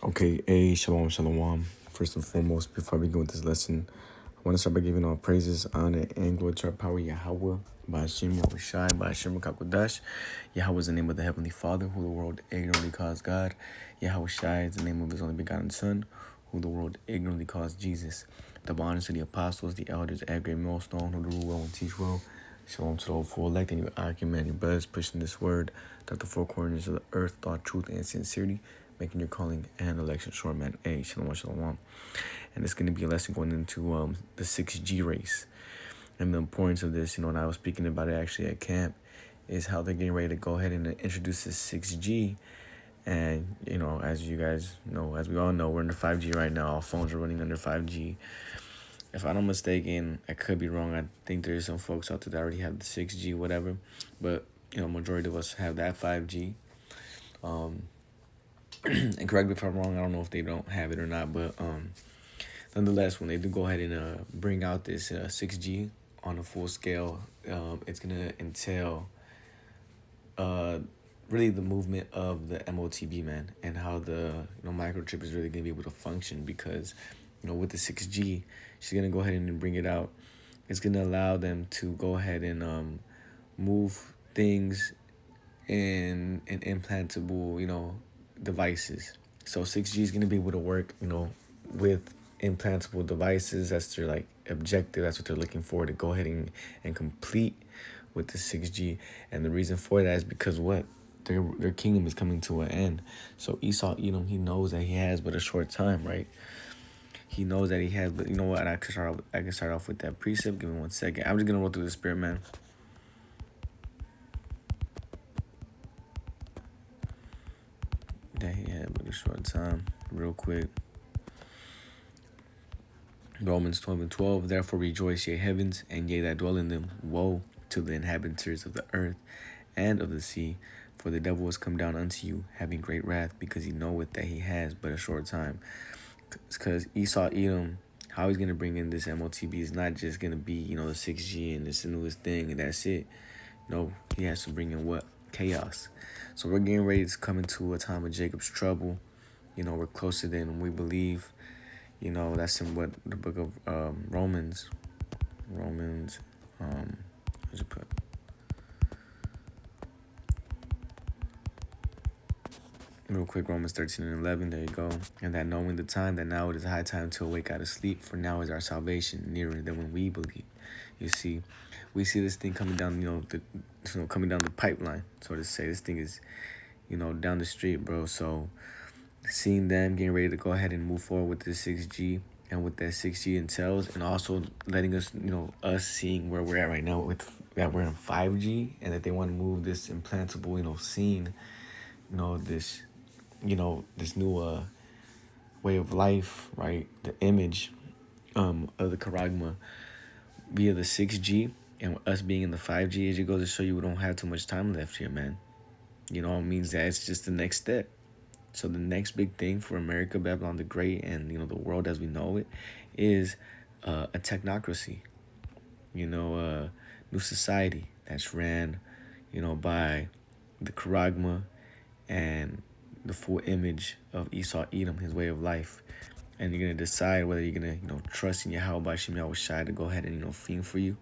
Okay, shalom, shalom. First and foremost, before we begin with this lesson, I want to start by giving all praises, honor, and glory to our power, Yahweh, by Hashem Yahushai, by Hashem Kakodash. Yahweh is the name of the Heavenly Father, who the world ignorantly calls God. Yahushai is the name of His only begotten Son, who the world ignorantly calls Jesus. The honors to the apostles, the elders, every great millstone, who do rule well and teach well. Shalom to the whole full elect and your argument, your brothers pushing this word, that the four corners of the earth, thought, truth, and sincerity, making your calling and election short, man. Shalom, shalom. And it's going to be a lesson going into the 6G race. And the importance of this, and I was speaking about it actually at camp, is how they're getting ready to go ahead and introduce this 6G. And, as you guys know, as we all know, we're under 5G right now. All phones are running under 5G. If I'm not mistaken, I could be wrong. I think there's some folks out there that already have the 6G, whatever. But, majority of us have that 5G. And correct me if I'm wrong, I don't know if they don't have it or not, but nonetheless, when they do go ahead and bring out this 6G on a full scale, it's going to entail really the movement of the MOTB, man, and how the microchip is really going to be able to function because, with the 6G, she's going to go ahead and bring it out. It's going to allow them to go ahead and move things in implantable, devices. So 6G is going to be able to work, with implantable devices. That's their objective. That's what they're looking for, to go ahead and complete with the 6G. And the reason for that is because their kingdom is coming to an end. So Esau, he knows that he has but a short time, right? He knows that he has, but you know what? I can start off with that precept. Give me 1 second. I'm just gonna roll through the spirit, man. That he had but a short time, real quick. Romans 12:12. Therefore rejoice, ye heavens, and ye that dwell in them. Woe to the inhabitants of the earth and of the sea, for the devil is come down unto you, having great wrath, because he knoweth that he has but a short time. Because Esau, Edom, how he's going to bring in this MOTB is not just going to be, the 6G and this newest thing and that's it. No, he has to bring in what? Chaos. So we're getting ready to come into a time of Jacob's trouble. We're closer than we believe. That's in what the book of Romans, what'd you put? Real quick, Romans 13:11, there you go. And that knowing the time, that now it is high time to awake out of sleep, for now is our salvation nearer than when we believe. You see, we see this thing coming down, coming down the pipeline, so to say. This thing is, down the street, bro. So seeing them getting ready to go ahead and move forward with this 6G and what that 6G entails, and also letting us, us seeing where we're at right now with that we're in 5G, and that they want to move this implantable, scene, this new way of life, right? The image of the Charagma via the 6G, and us being in the 5G, as it goes to show you we don't have too much time left here, man. It means that it's just the next step. So the next big thing for America, Babylon the Great, and the world as we know it, is a technocracy. New society that's ran, by the Charagma and the full image of Esau, Edom, his way of life. And you're going to decide whether you're going to, trust in Yahweh by Shem Yahushai to go ahead and, fend for you,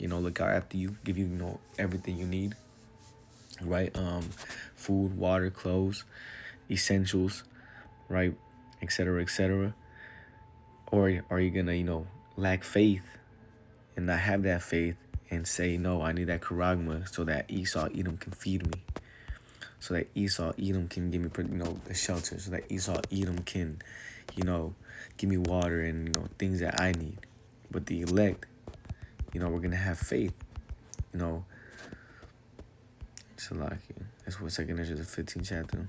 look out after you, give you, everything you need, right? Food, water, clothes, essentials, right? Etc., etc. Or are you going to, lack faith and not have that faith and say, no, I need that Charagma so that Esau, Edom can feed me? So that Esau, Edom can give me, a shelter. So that Esau, Edom can, give me water and, things that I need. But the elect, we're going to have faith, Salaki. That's what 2nd Ezra, the 15th chapter.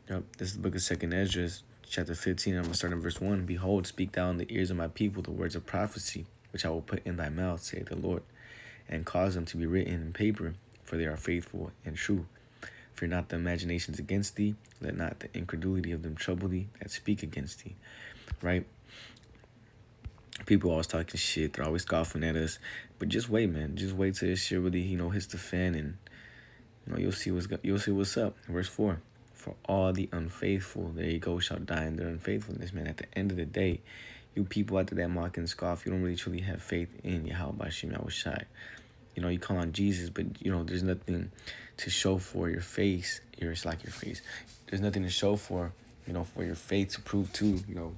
Yep, this is the book of 2nd Ezra, chapter 15. I'm going to start in verse 1. Behold, speak thou in the ears of my people the words of prophecy, which I will put in thy mouth, saith the Lord, and cause them to be written in paper, for they are faithful and true. Fear not the imaginations against thee, let not the incredulity of them trouble thee that speak against thee. Right? People always talking shit, they're always scoffing at us, but just wait, man. Just wait till this shit really, hits the fan, and you'll see what's up. Verse 4. For all the unfaithful, there you go, shall die in their unfaithfulness, man. At the end of the day, you people out there that mock and scoff, you don't really truly have faith in Yahweh Bashim Yahushai. You call on Jesus, but, there's nothing to show for your face. It's like your face. There's nothing to show for, for your faith to prove to,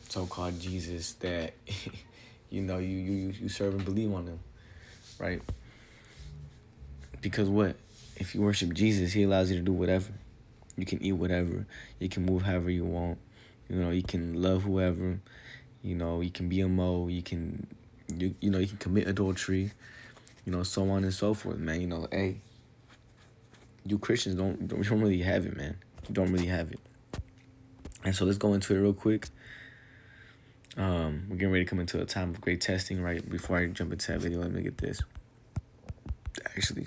so-called Jesus that, you serve and believe on him, right? Because what? If you worship Jesus, he allows you to do whatever. You can eat whatever. You can move however you want. You can love whoever. You can be a Mo. You can commit adultery. So on and so forth, man. Hey, you Christians don't really have it, man. You don't really have it. And so let's go into it real quick. We're getting ready to come into a time of great testing, right? Before I jump into that video, let me get this. Actually,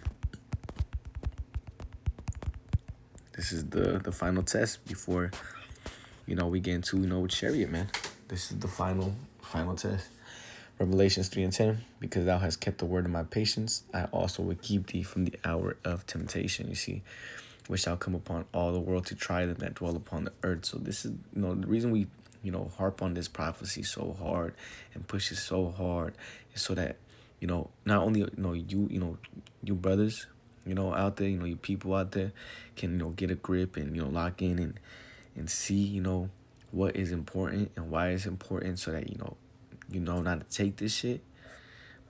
this is the final test before, we get into, chariot, man. This is the final test. Revelations 3:10, because thou hast kept the word of my patience, I also will keep thee from the hour of temptation, you see, which shall come upon all the world to try them that dwell upon the earth. So this is, the reason we, harp on this prophecy so hard and push it so hard is so that, not only, you brothers, out there, you people out there can, get a grip and, lock in and see, what is important and why it's important, so that, you know not to take this shit.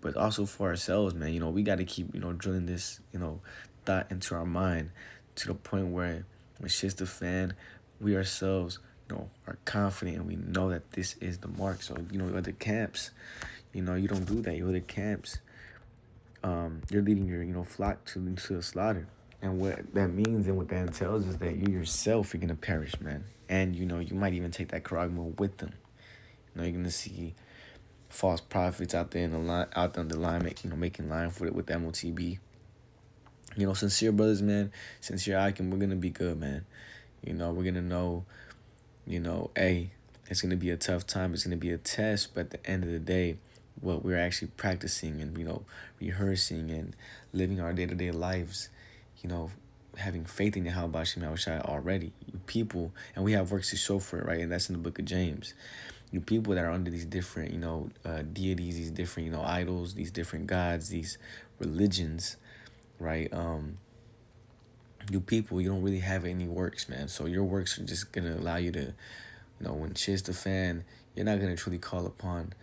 But also for ourselves, man, we got to keep, drilling this, thought into our mind to the point where when shit's the fan, we ourselves, are confident and we know that this is the mark. So, other camps, you don't do that. You're other camps, you're leading your, flock to the slaughter. And what that means and what that entails is that you yourself are going to perish, man. And, you might even take that charagma with them. You're going to see false prophets out there on the line, making line for it with MOTB. Sincere brothers, man, sincere Icon, we're gonna be good, man. We're gonna know, hey, it's gonna be a tough time, it's gonna be a test, but at the end of the day, what we're actually practicing and rehearsing and living our day-to-day lives, having faith in Yahweh Bashim Yahushai already, you people, and we have works to show for it, right? And that's in the book of James. You people that are under these different, deities, these different, idols, these different gods, these religions, right? You people, you don't really have any works, man. So your works are just going to allow you to, when shit's the fan, you're not going to truly call upon,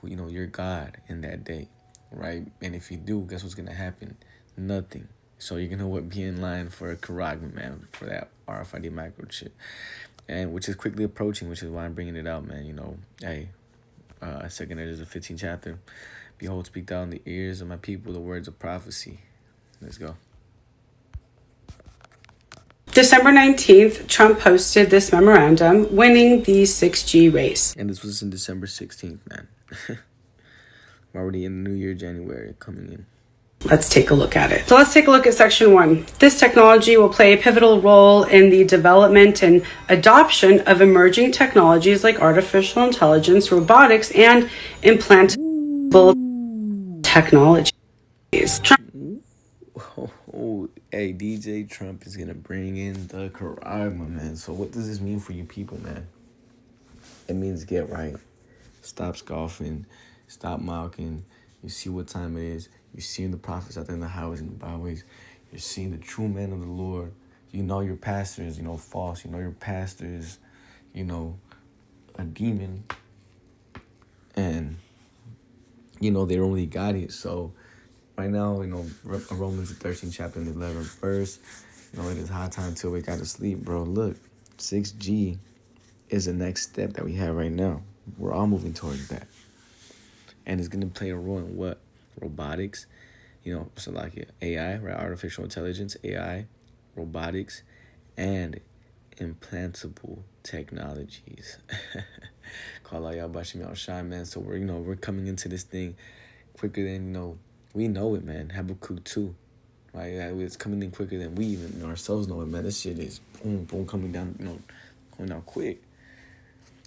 your God in that day, right? And if you do, guess what's going to happen? Nothing. So you're going to be in line for a charagma, man, for that RFID microchip. And which is quickly approaching, which is why I'm bringing it out, man. Hey, 2 Ezra, the 15th chapter. Behold, speak thou in the ears of my people the words of prophecy. Let's go. December 19th, Trump posted this memorandum, winning the 6G race. And this was in December 16th, man. We're already in the new year, January, coming in. Let's take a look at it. So let's take a look at section 1. This technology will play a pivotal role in the development and adoption of emerging technologies like artificial intelligence, robotics, and implantable technologies. Hey, DJ Trump is going to bring in the charagma, man. So what does this mean for you people, man? It means get right. Stop scoffing. Stop mocking. You see what time it is. You're seeing the prophets out there in the highways and the byways. You're seeing the true men of the Lord. Your pastor is, false. Your pastor is, a demon. And, they don't really got it. So, right now, Romans 13 chapter and 11 verse, it is high time till we got to sleep, bro. Look, 6G is the next step that we have right now. We're all moving towards that. And it's going to play a role in what? Robotics, so like AI, right? Artificial intelligence, AI, robotics, and implantable technologies. Call out y'all Bashim Yahushai, man. So we're coming into this thing quicker than, we know it, man. Habakkuk 2, right? It's coming in quicker than we even ourselves know it, man. This shit is boom, boom, coming down, going down quick.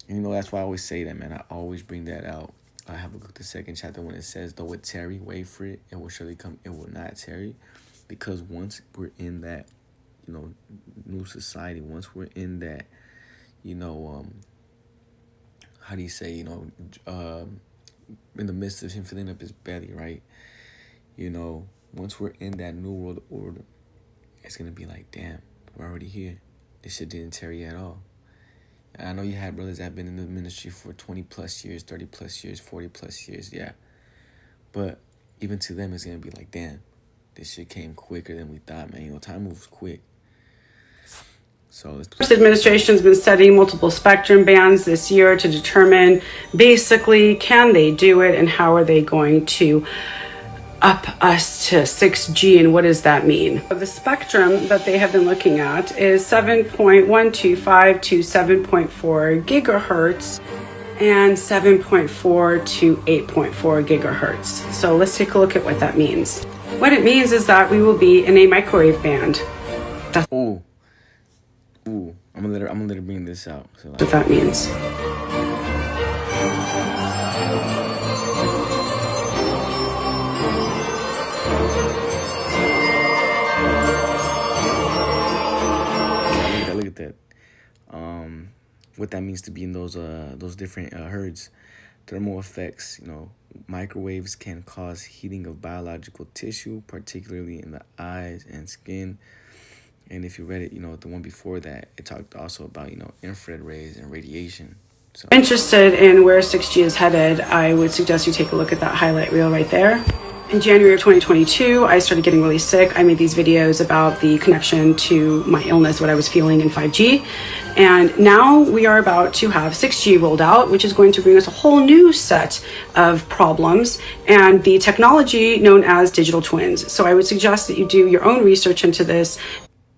That's why I always say that, man. I always bring that out. Habakkuk the 2nd chapter when it says, though it tarry, wait for it, it will surely come, it will not tarry. because once we're in that, new society, once we're in that, you know, how do you say, in the midst of him filling up his belly, right? Once we're in that new world order, it's gonna be like, damn, we're already here. This shit didn't tear you at all. And I know you had brothers that have been in the ministry for 20 plus years, 30 plus years, 40 plus years, yeah. But even to them, it's gonna be like, damn, this shit came quicker than we thought, man. Time moves quick. So this administration has been studying multiple spectrum bands this year to determine basically, can they do it and how are they going to up us to 6G, and what does that mean? The spectrum that they have been looking at is 7.125 to 7.4 gigahertz and 7.4 to 8.4 gigahertz. So let's take a look at what that means. What it means is that we will be in a microwave band. That's I'm gonna let her bring this out. So what that means. Look at that. What that means to be in those different hertz. Thermal effects. Microwaves can cause heating of biological tissue, particularly in the eyes and skin. And if you read it, the one before that, it talked also about, infrared rays and radiation. So, interested in where 6G is headed, I would suggest you take a look at that highlight reel right there. In January of 2022, I started getting really sick. I made these videos about the connection to my illness, what I was feeling in 5G. And now we are about to have 6G rolled out, which is going to bring us a whole new set of problems and the technology known as digital twins. So I would suggest that you do your own research into this.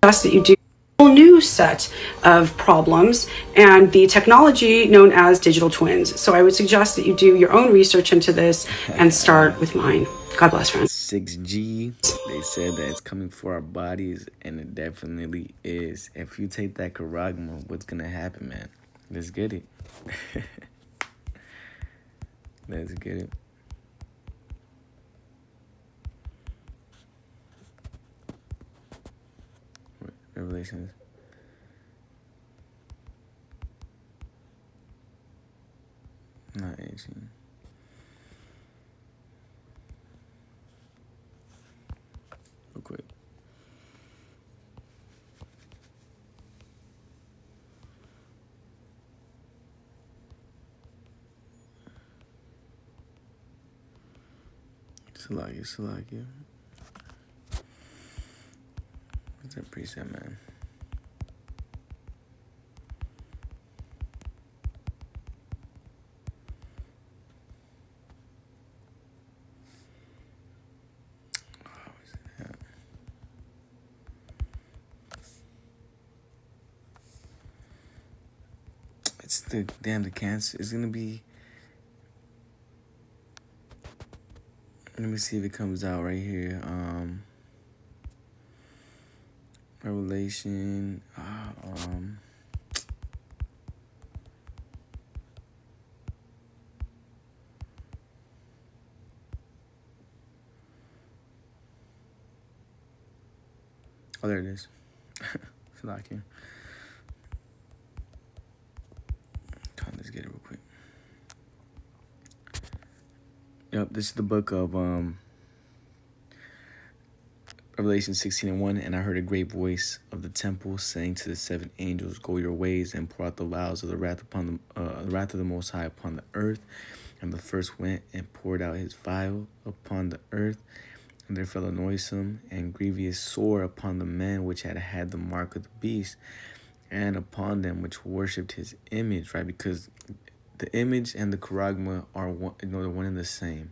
That you do a whole new set of problems and the technology known as digital twins. So I would suggest that you do your own research into this and start with mine. God bless, friends. 6G, they said that it's coming for our bodies, and it definitely is. If you take that Karagma, what's gonna happen, man? Let's get it. Let's get it. Revelations. Not 18. Real quick. Salakia. What's that preset, man? It's the cancer. It's gonna be. Let me see if it comes out right here. Revelation. Oh, there it is. Salakia. Let's get it real quick. Yep, this is the book of Revelation 16:1. And I heard a great voice of the temple saying to the seven angels, "Go your ways and pour out the vials of the wrath upon the wrath of the Most High upon the earth." And the first went and poured out his vial upon the earth, and there fell a noisome and grievous sore upon the men which had had the mark of the beast, and upon them which worshipped his image, right? Because the image and the Karagma are one, they're one and the same.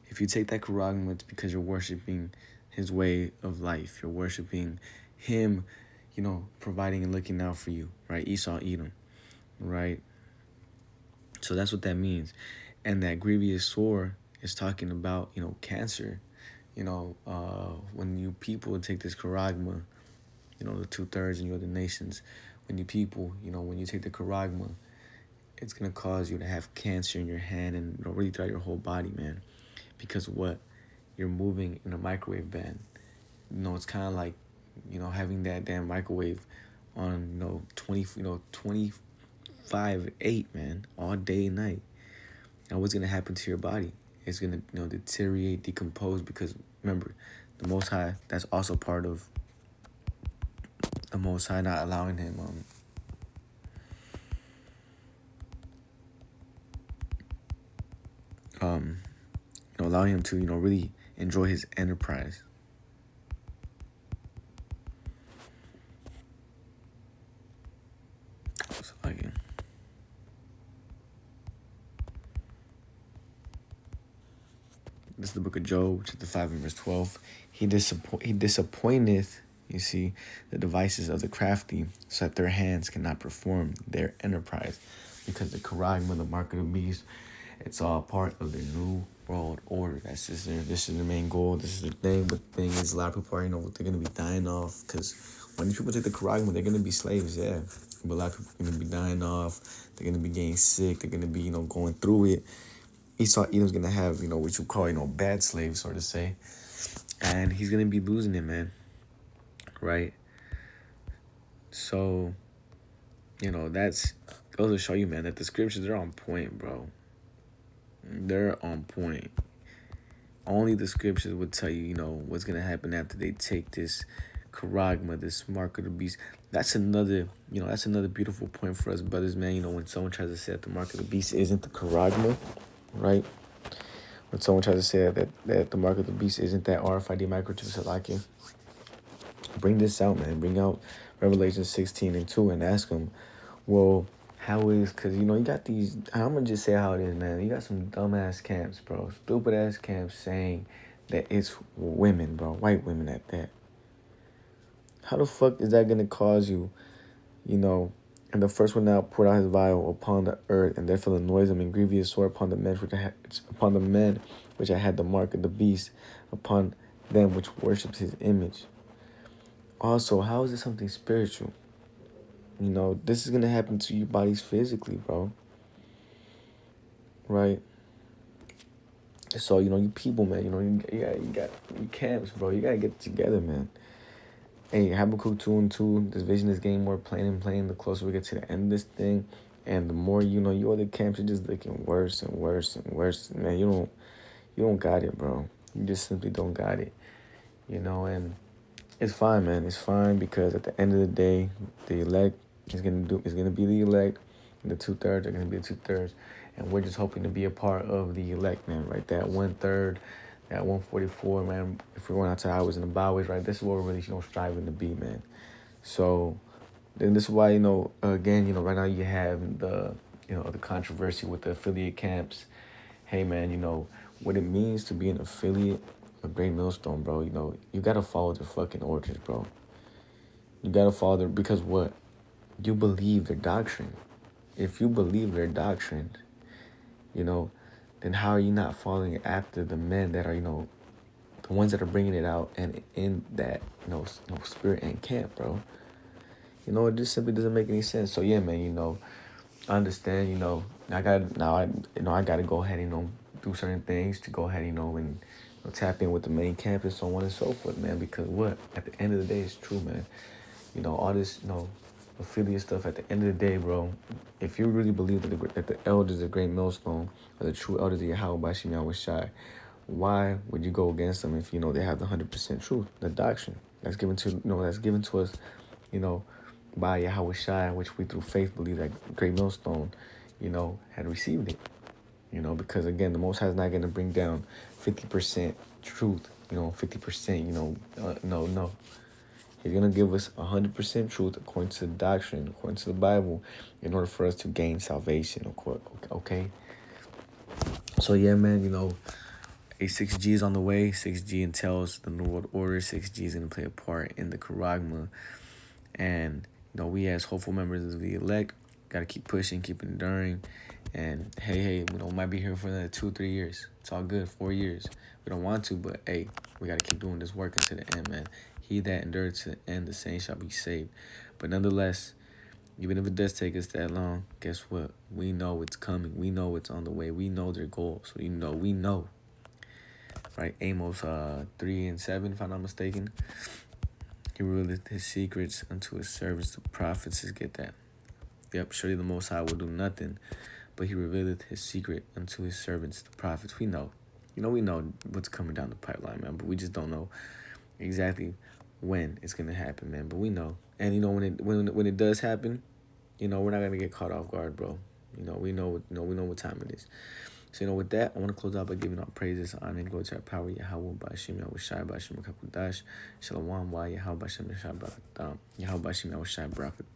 If you take that Karagma, it's because you're worshiping his way of life. You're worshiping him, providing and looking out for you, right? Esau, Edom, right? So that's what that means. And that grievous sore is talking about, cancer. When you people take this Karagma, the 2/3 in your other nations, when you people, when you take the Karagma, it's going to cause you to have cancer in your hand and really throughout your whole body, man. Because what? You're moving in a microwave band. it's kind of like, having that damn microwave on, 25/8, man, all day and night. Now what's gonna happen to your body? It's gonna, deteriorate, decompose, because remember, the Most High, that's also part of the Most High not allowing him allowing him to, really enjoy his enterprise. So like, this is the book of Job, chapter 5 and verse 12. He disappointeth, you see, the devices of the crafty, so that their hands cannot perform their enterprise. Because the charagma, the mark of the beast, it's all part of the new world order. This is the main goal. This is the thing. But the thing is, a lot of people are, they're going to be dying off. Because when these people take the charagma, they're going to be slaves, yeah. But a lot of people are going to be dying off. They're going to be getting sick. They're going to be, going through it. Esau Edom's going to have, what you call, bad slaves, sort of say. And he's going to be losing it, man. Right? So, that's goes to show you, man, that the scriptures, they're on point, bro. They're on point. Only the scriptures would tell you, what's going to happen after they take this charagma, this mark of the beast. That's another beautiful point for us brothers, man. When someone tries to say that the mark of the beast isn't the charagma, right? When someone tries to say that the mark of the beast isn't that RFID microchip Salakia, bring this out, man. Bring out Revelation 16:2 and ask them, well, how is, because, you got these, I'm going to just say how it is, man. You got some dumbass camps, bro. Stupid-ass camps saying that it's women, bro. White women at that. How the fuck is that going to cause you, and the first one out poured out his vial upon the earth, and therefore the noise of and grievous sore upon the men which I had the mark of the beast, upon them which worships his image. Also, how is this something spiritual? This is going to happen to your bodies physically, bro. Right? So, you people, man, you got you camps, bro. You got to get together, man. Hey, Habakkuk 2:2, this vision is getting more plain and plain the closer we get to the end of this thing. And the more, you other camps are just looking worse and worse and worse. Man, you don't got it, bro. You just simply don't got it. And it's fine, man. It's fine, because at the end of the day, the elect is gonna be the elect, and the 2/3 are gonna be the 2/3, and we're just hoping to be a part of the elect, man. Right, that 1/3, that 144, man. If we're going out to highways and the byways, right, this is what we're really striving to be, man. So then this is why again, right now you have the the controversy with the affiliate camps. Hey, man, what it means to be an affiliate of Great Millstone, bro. You gotta follow their fucking orders, bro. You gotta follow their, because what? You believe their doctrine. If you believe their doctrine, then how are you not following after the men that are, the ones that are bringing it out and in that, spirit and camp, bro? It just simply doesn't make any sense. So yeah, man, I understand, I gotta go ahead, do certain things to go ahead, and tap in with the main camp and so on and so forth, man. Because what? At the end of the day, it's true, man. All this, affiliate stuff, at the end of the day, bro, if you really believe that the elders of Great Millstone are the true elders of Yahweh by Shem Yahweh Shai, why would you go against them if they have the 100% truth, the doctrine that's given to us, by Yahweh Shai, which we through faith believe that Great Millstone, had received it. Because again, the Most High is not going to bring down 50% truth, 50%, no. He's going to give us 100% truth according to the doctrine, according to the Bible, in order for us to gain salvation, okay? So yeah, man, a 6G is on the way. 6G entails the New World Order. 6G is going to play a part in the charagma. And, we as hopeful members of the elect got to keep pushing, keep enduring. And hey, we might be here for another 2-3 years. It's all good, 4 years. We don't want to, but hey, we got to keep doing this work until the end, man. He that endured to the end, the same shall be saved. But nonetheless, even if it does take us that long, guess what? We know it's coming. We know it's on the way. We know their goal. So, we know right? Amos 3 and 7, if I'm not mistaken. He revealed his secrets unto his servants, the prophets. Let's get that. Yep, surely the Most High will do nothing, but he revealed his secret unto his servants, the prophets. We know. We know what's coming down the pipeline, man, but we just don't know exactly when it's gonna happen, man. But we know. And when it does happen, we're not gonna get caught off guard, bro. We know what time it is. So, with that, I want to close out by giving all praises, honor, and glory to our power, Yahweh, Ba'ashim, Yahushai, Ba'ashim, Kakudash, Shalom, Wa, Yahweh, Ba'ashim, Yahweh, Ba'ashim, Yahushai, Barakatam.